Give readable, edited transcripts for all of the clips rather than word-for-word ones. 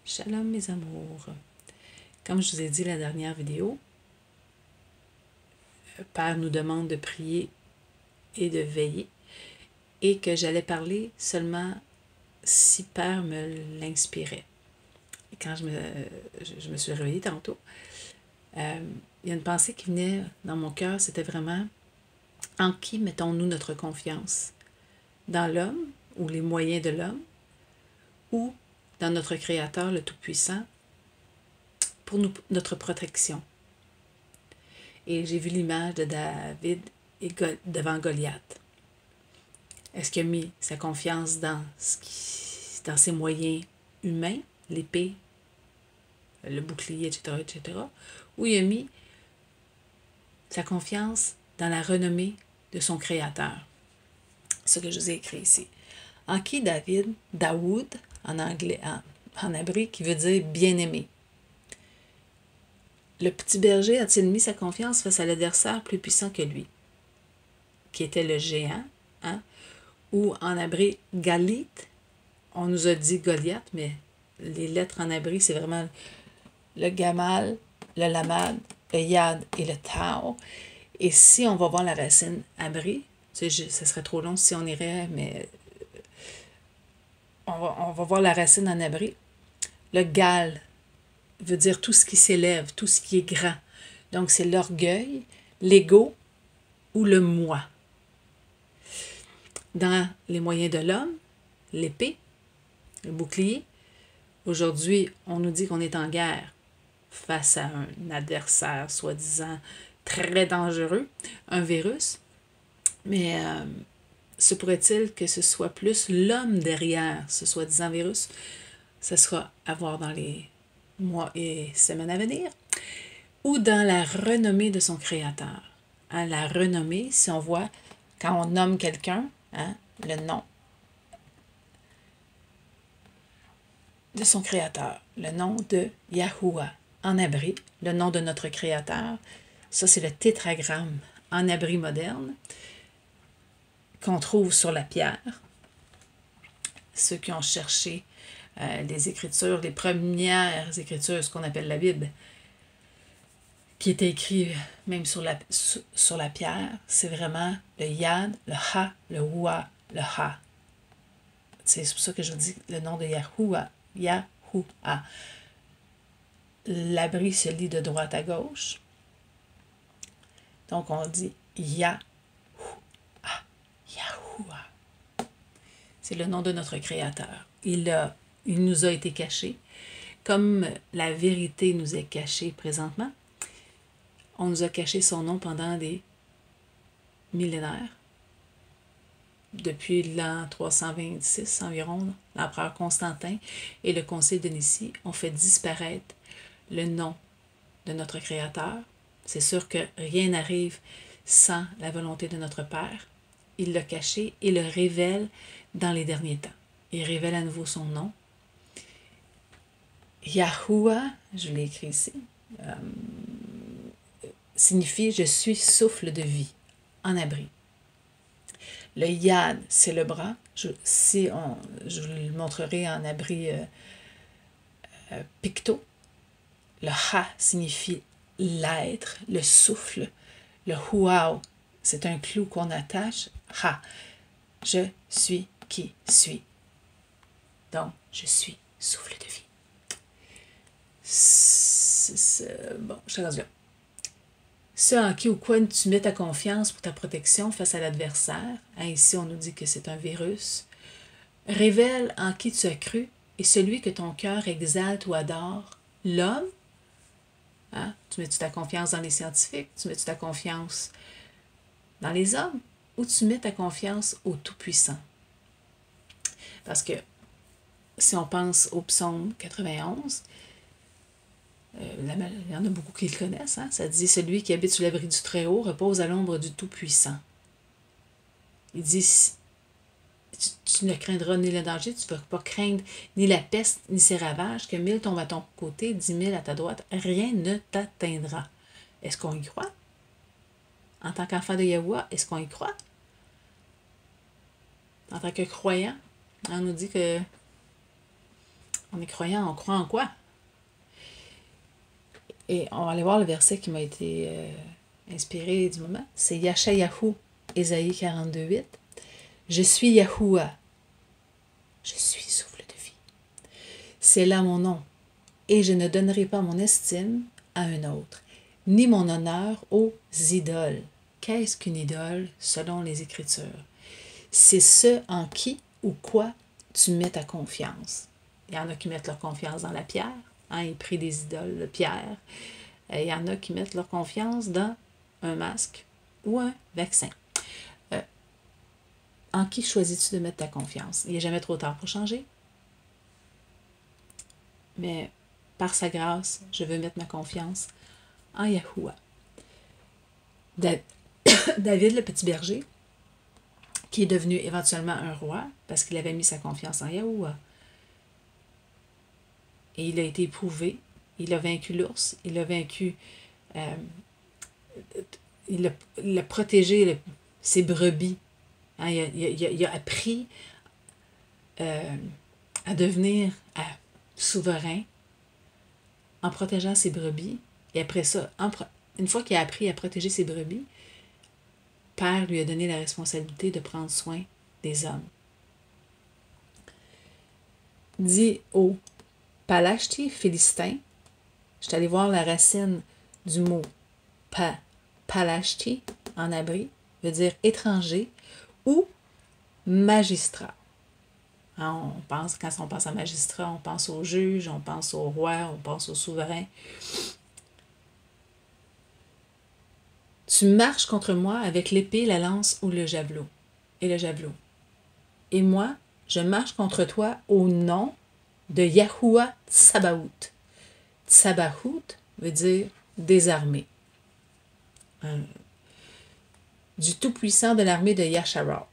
Shalom mes amours. Comme je vous ai dit la dernière vidéo, Père nous demande de prier et de veiller et que j'allais parler seulement si Père me l'inspirait. Et quand je me suis réveillée tantôt, il y a une pensée qui venait dans mon cœur, c'était vraiment en qui mettons-nous notre confiance? Dans l'homme ou les moyens de l'homme ou dans notre Créateur, le Tout-Puissant, pour notre protection. Et j'ai vu l'image de David devant Goliath. Est-ce qu'il a mis sa confiance dans ses moyens humains, l'épée, le bouclier, etc., etc., ou il a mis sa confiance dans la renommée de son Créateur? Ce que je vous ai écrit ici. En qui Daoud, en anglais, en hébreu, qui veut dire bien-aimé. Le petit berger a-t-il mis sa confiance face à l'adversaire plus puissant que lui, qui était le géant, hein? Ou en hébreu, Galit, on nous a dit Goliath, mais les lettres en hébreu, c'est vraiment le Gamal, le Lamad, le Yad et le Tau. Et si on va voir la racine hébreu, ça serait trop long si on irait, mais on va voir la racine en hébreu. Le Gal veut dire tout ce qui s'élève, tout ce qui est grand. Donc, c'est l'orgueil, l'ego ou le moi. Dans les moyens de l'homme, l'épée, le bouclier. Aujourd'hui, on nous dit qu'on est en guerre face à un adversaire soi-disant très dangereux, un virus. Mais se pourrait-il que ce soit plus l'homme derrière ce soi-disant virus? Ce sera à voir dans les mois et semaines à venir. Ou dans la renommée de son Créateur. Hein, la renommée, si on voit, quand on nomme quelqu'un, hein, le nom de son Créateur, le nom de Yahuwah en hébreu, le nom de notre Créateur, ça c'est le tétragramme en hébreu moderne qu'on trouve sur la pierre. Ceux qui ont cherché les écritures, les premières écritures, ce qu'on appelle la Bible, qui était écrit même sur la pierre, c'est vraiment le Yad, le Ha, le Hua, le Ha. C'est pour ça que je dis le nom de Yahuwah, Yahuwah. L'abri se lit de droite à gauche. Donc on dit Yahuwah, Yahuwah. C'est le nom de notre Créateur. Il nous a été caché. Comme la vérité nous est cachée présentement, on nous a caché son nom pendant des millénaires. Depuis l'an 326 environ, l'empereur Constantin et le concile de Nicée ont fait disparaître le nom de notre Créateur. C'est sûr que rien n'arrive sans la volonté de notre Père. Il l'a caché et le révèle dans les derniers temps. Il révèle à nouveau son nom. Yahuwah, je l'ai écrit ici, signifie « je suis souffle de vie » en hébreu. Le Yad, c'est le bras. Je vous le montrerai en hébreu picto. Le Ha signifie l'être, le souffle. Le Huao, c'est un clou qu'on attache. Ha, je suis qui suis. Donc, je suis souffle de vie. Bon, je suis rendu là. Ce en qui ou quoi tu mets ta confiance pour ta protection face à l'adversaire, hein, ici on nous dit que c'est un virus, révèle en qui tu as cru et celui que ton cœur exalte ou adore, l'homme. Hein, tu mets-tu ta confiance dans les scientifiques, tu mets-tu ta confiance dans les hommes ou tu mets ta confiance au Tout-Puissant? Parce que si on pense au psaume 91, il y en a beaucoup qui le connaissent, hein? Ça dit « Celui qui habite sous l'abri du Très-Haut repose à l'ombre du Tout-Puissant ». Il dit « Tu ne craindras ni le danger, tu ne vas pas craindre ni la peste, ni ses ravages, que 1000 tombent à ton côté, 10 000 à ta droite, rien ne t'atteindra. » Est-ce qu'on y croit? En tant qu'enfant de Yahuwah, est-ce qu'on y croit? En tant que croyant, on nous dit que On est croyant, on croit en quoi? Et on va aller voir le verset qui m'a été inspiré du moment. C'est Yashayahu, Ésaïe 42:8. Je suis Yahuwah. Je suis souffle de vie. C'est là mon nom. Et je ne donnerai pas mon estime à un autre, ni mon honneur aux idoles. Qu'est-ce qu'une idole selon les Écritures? C'est ce en qui ou quoi tu mets ta confiance. Il y en a qui mettent leur confiance dans la pierre. Hein, ils prient des idoles de pierre. Il y en a qui mettent leur confiance dans un masque ou un vaccin. En qui choisis-tu de mettre ta confiance? Il n'est jamais trop tard pour changer. Mais par sa grâce, je veux mettre ma confiance en Yahuwah. David, le petit berger, qui est devenu éventuellement un roi parce qu'il avait mis sa confiance en Yahuwah. Et il a été éprouvé. Il a vaincu l'ours. Il a vaincu... il a protégé ses brebis. Hein, il a appris à devenir souverain en protégeant ses brebis. Et après ça, une fois qu'il a appris à protéger ses brebis, Père lui a donné la responsabilité de prendre soin des hommes. Dit au Palashti philistin, je suis allée voir la racine du mot Palashti en hébreu, veut dire étranger ou magistrat. Hein, quand on pense à magistrat, on pense au juge, on pense au roi, on pense au souverain. Tu marches contre moi avec l'épée, la lance ou le javelot. Et moi, je marche contre toi au nom de Yahuwah Tsabaout. Tsabaout veut dire désarmé. Du Tout-Puissant de l'armée de Yasharal.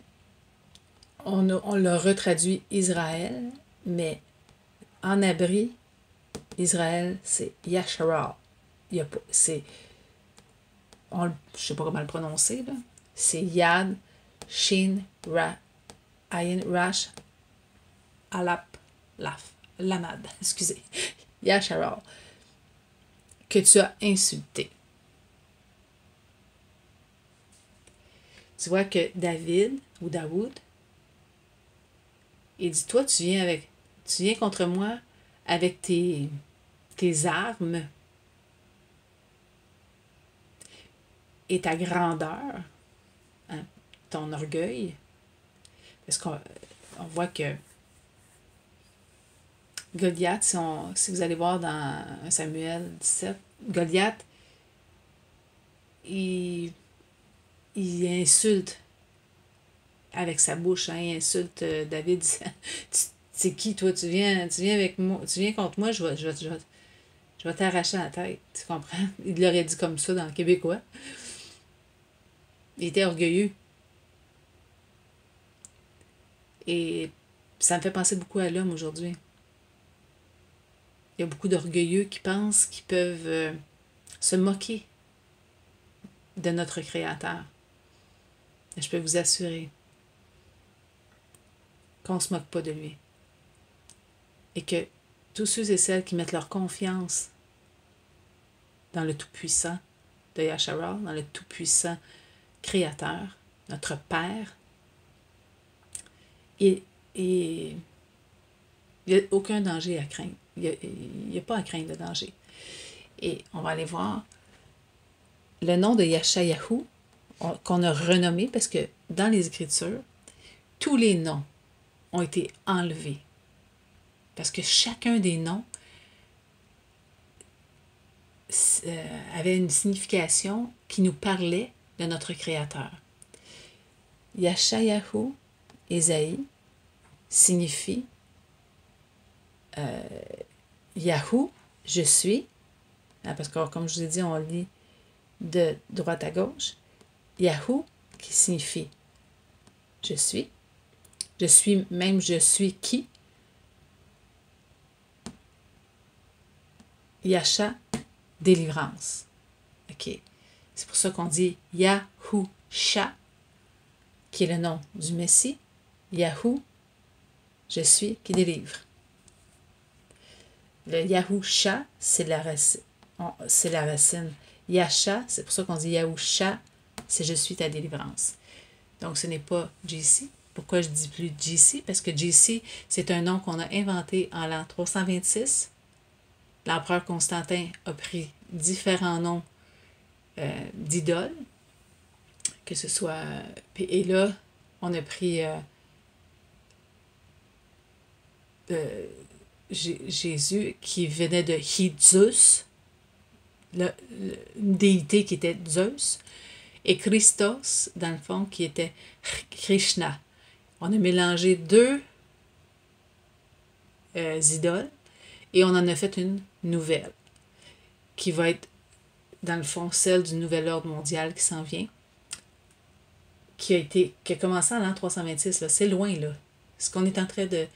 On l'a retraduit Israël, mais en hébreu, Israël, c'est Yasharal. Je ne sais pas comment le prononcer, là. C'est Yad, Shin, Ra, Ayin, Rash, Alap, Laf, Lamad, excusez, Yasharal, que tu as insulté. Tu vois que David, ou Daoud, il dit, toi, tu viens contre moi avec tes armes et ta grandeur, hein, ton orgueil. Parce qu'on voit que Goliath, si vous allez voir dans Samuel 17, Goliath, il insulte avec sa bouche, hein, il insulte David. C'est qui toi? Tu viens avec moi, tu viens contre moi, je vais t'arracher la tête. Tu comprends? Il l'aurait dit comme ça dans le québécois. Il était orgueilleux. Et ça me fait penser beaucoup à l'homme aujourd'hui. Il y a beaucoup d'orgueilleux qui pensent qu'ils peuvent se moquer de notre Créateur. Et je peux vous assurer qu'on ne se moque pas de lui. Et que tous ceux et celles qui mettent leur confiance dans le Tout-Puissant de Yasharal, dans le Tout-Puissant Créateur, notre Père, et il n'y a aucun danger à craindre. Il n'y a pas à craindre de danger. Et on va aller voir le nom de Yashayahu, qu'on a renommé, parce que dans les Écritures, tous les noms ont été enlevés. Parce que chacun des noms avait une signification qui nous parlait de notre Créateur. Yashayahu, Ésaïe, signifie Yahou, je suis, hein, parce que comme je vous ai dit, on lit de droite à gauche. Yahou, qui signifie je suis même je suis qui. Yasha, délivrance. OK. C'est pour ça qu'on dit Yahusha, qui est le nom du Messie. Yahou, je suis, qui délivre. Le Yahusha, c'est la racine. C'est la racine. Yasha, c'est pour ça qu'on dit Yahusha, c'est je suis ta délivrance. Donc ce n'est pas JC. Pourquoi je dis plus JC? Parce que JC, c'est un nom qu'on a inventé en l'an 326. L'empereur Constantin a pris différents noms d'idoles, que ce soit... Et là, on a pris Jésus qui venait de Zeus, une déité qui était Zeus, et Christos, dans le fond, qui était Krishna. On a mélangé deux idoles et on en a fait une nouvelle qui va être, dans le fond, celle du nouvel ordre mondial qui s'en vient, qui a commencé en l'an 326. C'est loin, là. Ce qu'on est en train de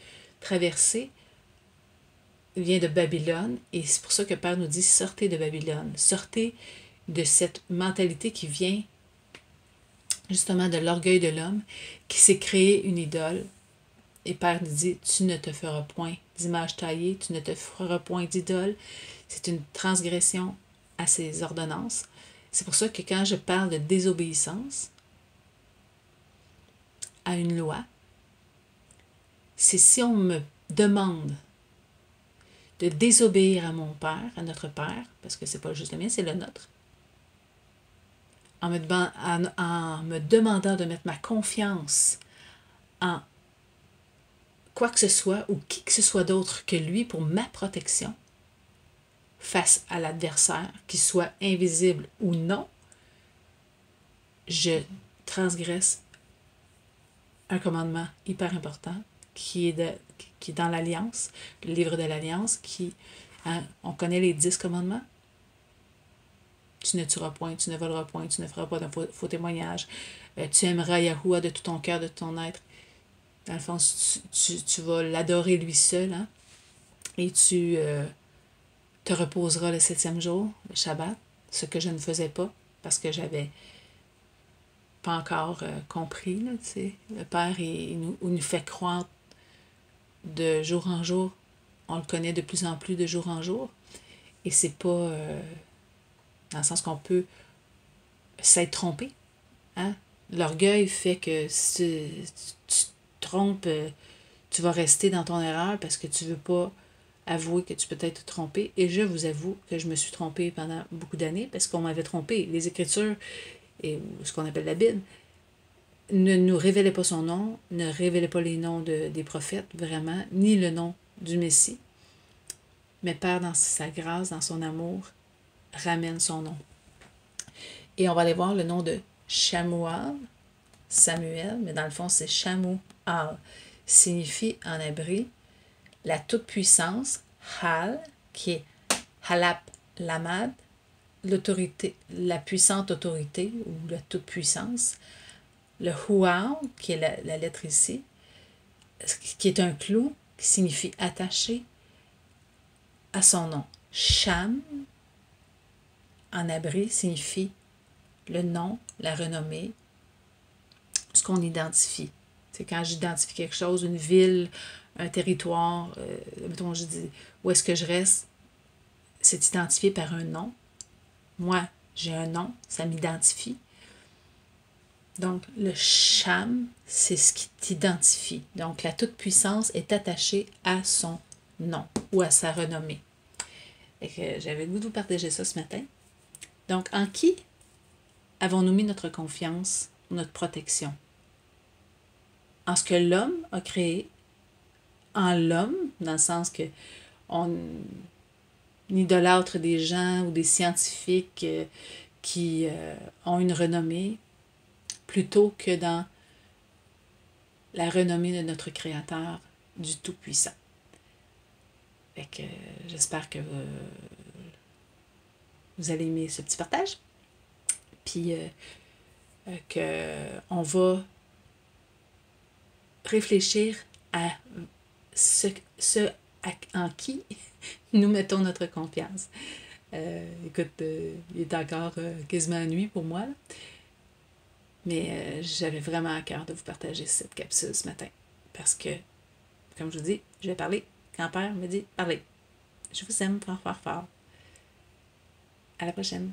traverser vient de Babylone, et c'est pour ça que Père nous dit sortez de Babylone, sortez de cette mentalité qui vient justement de l'orgueil de l'homme qui s'est créé une idole. Et Père nous dit tu ne te feras point d'image taillée, tu ne te feras point d'idole. C'est une transgression à ses ordonnances. C'est pour ça que quand je parle de désobéissance à une loi, c'est si on me demande de désobéir à mon Père, à notre Père, parce que c'est pas juste le mien, c'est le nôtre, en me demandant de mettre ma confiance en quoi que ce soit ou qui que ce soit d'autre que lui pour ma protection face à l'adversaire, qu'il soit invisible ou non, je transgresse un commandement hyper important qui est dans l'Alliance, le livre de l'Alliance, on connaît les 10 commandements. Tu ne tueras point, tu ne voleras point, tu ne feras pas d'un faux témoignage, tu aimeras Yahuwah de tout ton cœur, de tout ton être. Dans le fond, tu vas l'adorer lui seul, hein? Et tu te reposeras le 7e jour, le Shabbat, ce que je ne faisais pas parce que j'avais pas encore compris. Là, le Père nous fait croire de jour en jour. On le connaît de plus en plus de jour en jour. Et c'est pas dans le sens qu'on peut s'être trompé. Hein? L'orgueil fait que si tu te trompes, tu vas rester dans ton erreur parce que tu veux pas avouer que tu peux être trompé. Et je vous avoue que je me suis trompée pendant beaucoup d'années parce qu'on m'avait trompé. Les Écritures, et ce qu'on appelle la Bible, ne nous révélait pas son nom, ne révélait pas les noms des prophètes, vraiment, ni le nom du Messie. Mais Père, dans sa grâce, dans son amour, ramène son nom. Et on va aller voir le nom de Shamuel, Samuel, mais dans le fond, c'est Shamuel. Signifie en hébreu la toute-puissance, Hal, qui est Halap Lamad, l'autorité, la puissante autorité ou la toute-puissance. Le Hual, qui est la lettre ici, qui est un clou, qui signifie attaché à son nom. Sham, en hébreu, signifie le nom, la renommée, ce qu'on identifie. C'est quand j'identifie quelque chose, une ville, un territoire, mettons, je dis, où est-ce que je reste, c'est identifié par un nom. Moi, j'ai un nom, ça m'identifie. Donc, le Sham, c'est ce qui t'identifie. Donc, la toute-puissance est attachée à son nom ou à sa renommée. Et que j'avais le goût de vous partager ça ce matin. Donc, en qui avons-nous mis notre confiance, notre protection? En ce que l'homme a créé, en l'homme, dans le sens que on idolâtre des gens ou des scientifiques qui ont une renommée, plutôt que dans la renommée de notre Créateur, du Tout-Puissant. Fait que j'espère que vous allez aimer ce petit partage. Puis qu'on va réfléchir à ce en qui nous mettons notre confiance. Écoute, il est encore quasiment nuit pour moi, là. Mais j'avais vraiment à cœur de vous partager cette capsule ce matin. Parce que, comme je vous dis, je vais parler quand Père me dit parler. Je vous aime fort, fort, fort. À la prochaine.